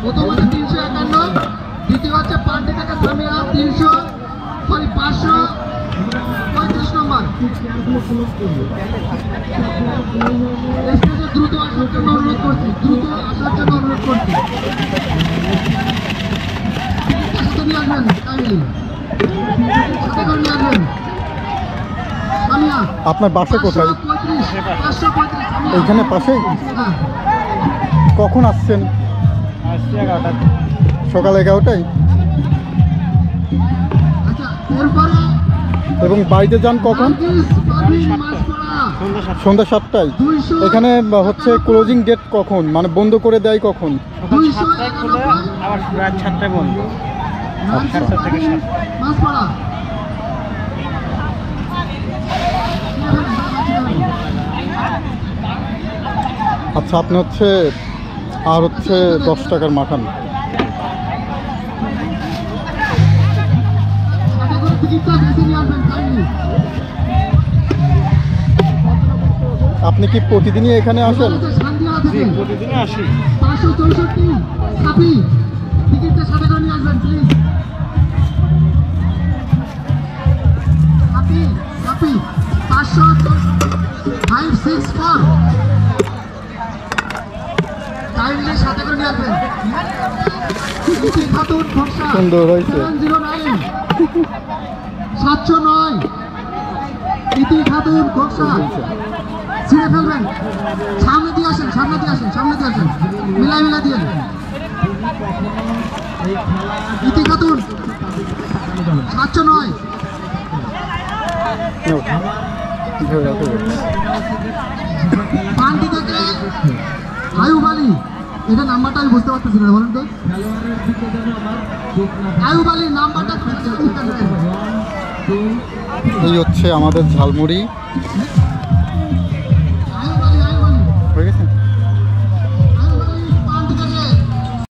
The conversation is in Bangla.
প্রথম হচ্ছে 351, দ্বিতীয় হচ্ছে পান্ডি থেকে সামিয়া 535 নম্বর। স্টেজে দ্রুত আসার জন্য অনুরোধ করছি, দ্রুত আসার জন্য অনুরোধ করছি। সাথে নিয়ে আসবেন, কাইন্ডলি সাথে করে নিয়ে আসবেন। সামিয়া আপনার বাসা কোথায়? 535 এইখানে পাশেই? হ্যাঁ। কখন আসছেন? সকাল 11টায়। আচ্ছা, এরপরে এবং বাড়িতে যান কখন? সন্ধ্যা 7টায়। এখানে হচ্ছে ক্লোজিং ডেট কখন, মানে বন্ধ করে দেয় কখন? 7টায় খুলে আবার রাত 7টায় বন্ধ। আচ্ছা। 7টা থেকে 7টা। আচ্ছা, আপনি হচ্ছে আর হচ্ছে 10 টাকার মাখান। আপনি কি প্রতিদিনই এখানে আসেন? জি, প্রতিদিনই আসি। 564 সাপি টিকিটটা সাথে করে নিয়ে আসবেন প্লিজ। সাপি সাপি 564 কাইন্ডলি সাথে করে নিয়ে আসবেন। ইতি খাতুন খোকসা সুন্দর হয়েছে। 709 709 ইতি খাতুন খোকসা ছিঁড়ে ফেলবেন। সামনে দিয়ে আসেন, সামনে দিয়ে আসেন, সামনে দিয়ে আসেন, মিলা দিয়ে ইতি খাতুন 709। পান্ডি থেকে আয়ুব আলী, এটা নাম্বারটা আমি বুঝতে পারতেছি না, বলেন তো আয়ুব আলীর নাম্বারটা। এই হচ্ছে আমাদের ঝালমুড়ি।